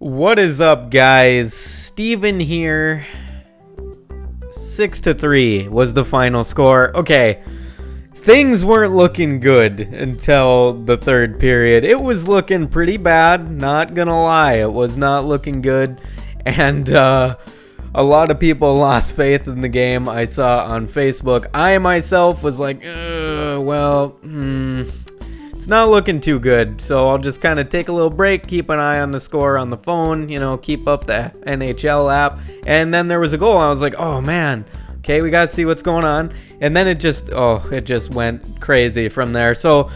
What is up, guys? Steven here. 6-3 was the final score. Okay, things weren't looking good until the third period. It was looking pretty bad, not gonna lie. It was not looking good, and a lot of people lost faith in the game. I saw on Facebook. I myself was like, it's not looking too good, so I'll just kind of take a little break, keep an eye on the score on the phone, keep up the NHL app. And then there was a goal. I was like, oh man, okay, we gotta see what's going on. And then it just went crazy from there. So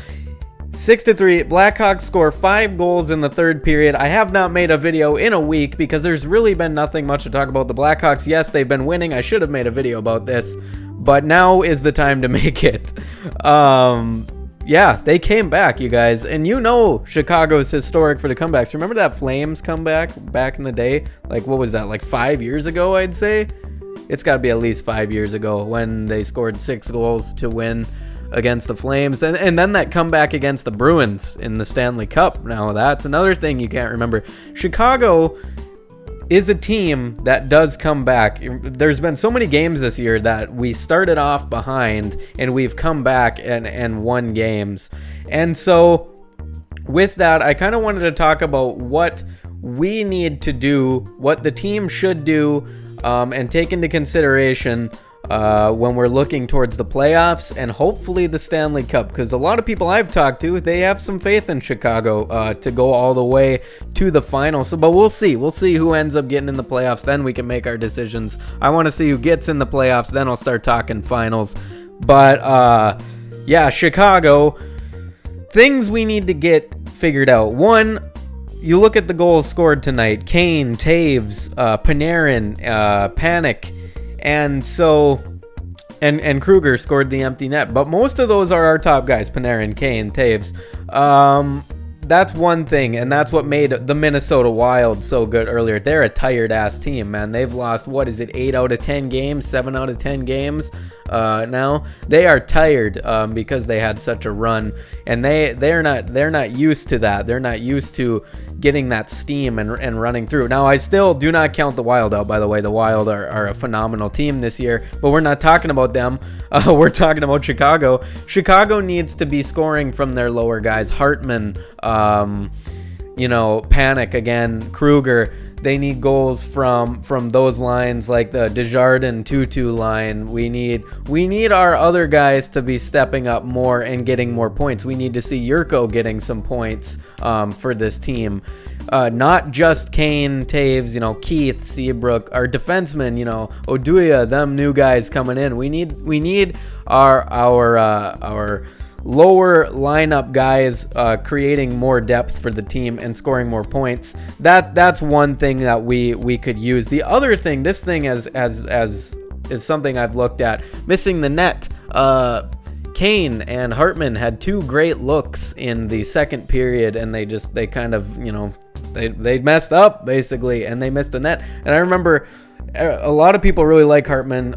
6-3, Blackhawks score 5 goals in the third period. I have not made a video in a week because there's really been nothing much to talk about the Blackhawks. Yes, they've been winning. I should have made a video about this, but now is the time to make it. Yeah, they came back, you guys. And Chicago's historic for the comebacks. Remember that Flames comeback back in the day? Like, what was that, like 5 years ago, I'd say? It's got to be at least 5 years ago when they scored 6 goals to win against the Flames. And then that comeback against the Bruins in the Stanley Cup. Now, that's another thing you can't remember. Chicago is a team that does come back. There's been so many games this year that we started off behind and we've come back and won games. And so with that, I kind of wanted to talk about what we need to do, what the team should do, and take into consideration when we're looking towards the playoffs and hopefully the Stanley Cup, because a lot of people I've talked to, they have some faith in Chicago to go all the way to the final. But we'll see who ends up getting in the playoffs, then we can make our decisions. I want to see who gets in the playoffs, then I'll start talking finals. But yeah, Chicago, things we need to get figured out. One, you look at the goals scored tonight: Kane, Taves, Panarin, Panic. And so, and Kruger scored the empty net. But most of those are our top guys: Panarin, Kane, Taves. That's one thing, and that's what made the Minnesota Wild so good earlier. They're a tired-ass team, man. They've lost, 8 out of 10 games, 7 out of 10 games now. They are tired because they had such a run, and they're not used to that. They're not used to getting that steam and running through. Now, I still do not count the Wild out, by the way. The Wild are a phenomenal team this year, but we're not talking about them. We're talking about Chicago. Chicago needs to be scoring from their lower guys. Hartman, Panic again, Kruger. They need goals from those lines, like the Desjardins Tutu line. We need our other guys to be stepping up more and getting more points. We need to see Yurko getting some points for this team. Not just Kane, Taves, Keith, Seabrook, our defensemen, Oduya, them new guys coming in. We need our lower lineup guys creating more depth for the team and scoring more points. That's one thing that we could use. The other thing, this thing is something I've looked at, missing the net. Kane and Hartman had 2 great looks in the second period, and they messed up basically, and they missed the net. And I remember a lot of people really like Hartman.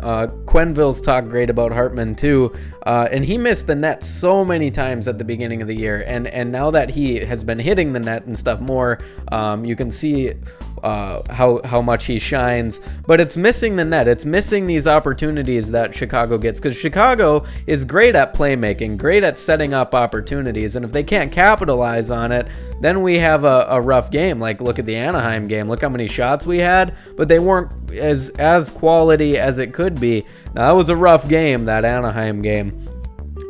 Quenneville's talked great about Hartman too, and he missed the net so many times at the beginning of the year, and now that he has been hitting the net and stuff more, you can see how much he shines. But it's missing the net. It's missing these opportunities that Chicago gets, because Chicago is great at playmaking, great at setting up opportunities, and if they can't capitalize on it, then we have a rough game. Like, look at the Anaheim game. Look how many shots we had, but they weren't as quality as it could be. Now, that was a rough game, that Anaheim game.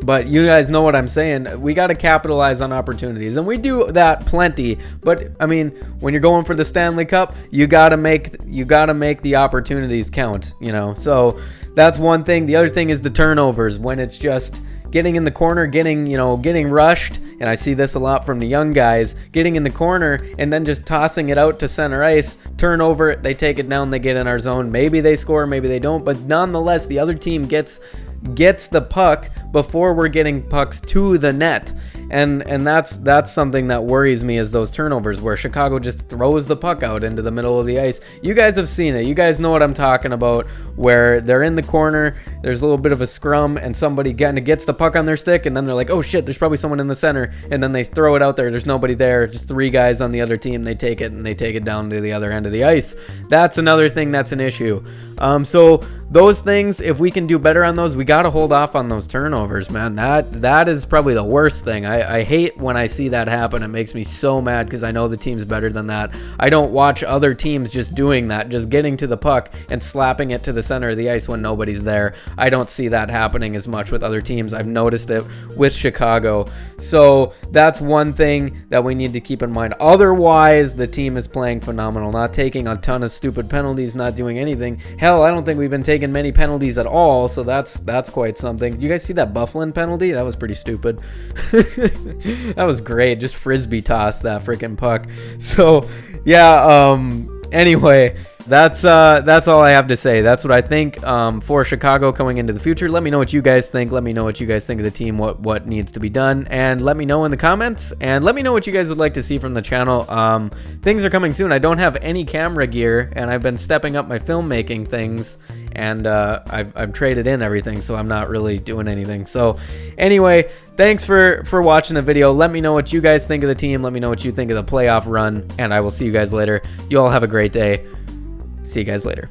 But you guys know what I'm saying. We got to capitalize on opportunities, and we do that plenty. But I mean, when you're going for the Stanley Cup, you got to make the opportunities count. So that's one thing. The other thing is the turnovers. When it's just getting in the corner, getting rushed, and I see this a lot from the young guys, getting in the corner and then just tossing it out to center ice, turnover, they take it down, they get in our zone. Maybe they score, maybe they don't, but nonetheless, the other team gets the puck before we're getting pucks to the net. And that's something that worries me, is those turnovers where Chicago just throws the puck out into the middle of the ice. You guys have seen it. You guys know what I'm talking about, where they're in the corner, there's a little bit of a scrum, and somebody gets the puck on their stick, and then they're like, oh shit, there's probably someone in the center, and then they throw it out there. There's nobody there, just 3 guys on the other team. They take it, and they take it down to the other end of the ice. That's another thing that's an issue. So those things, if we can do better on those, we got to hold off on those turnovers, man. That is probably the worst thing. I hate when I see that happen. It makes me so mad because I know the team's better than that. I don't watch other teams just doing that, just getting to the puck and slapping it to the center of the ice when nobody's there. I don't see that happening as much with other teams. I've noticed it with Chicago. So that's one thing that we need to keep in mind. Otherwise, the team is playing phenomenal, not taking a ton of stupid penalties, not doing anything. Hell, I don't think we've been taking many penalties at all, so that's quite something. You guys see that Bufflin penalty? That was pretty stupid. That was great. Just frisbee toss that freaking puck. So yeah, anyway, that's all I have to say. That's what I think for Chicago coming into the future. Let me know what you guys think. Let me know what you guys think of the team, what needs to be done, and let me know in the comments, and let me know what you guys would like to see from the channel. Things are coming soon. I don't have any camera gear, and I've been stepping up my filmmaking things, and I've traded in everything, so I'm not really doing anything. So anyway, thanks for watching the video. Let me know what you guys think of the team. Let me know what you think of the playoff run, and I will see you guys later. You all have a great day. See you guys later.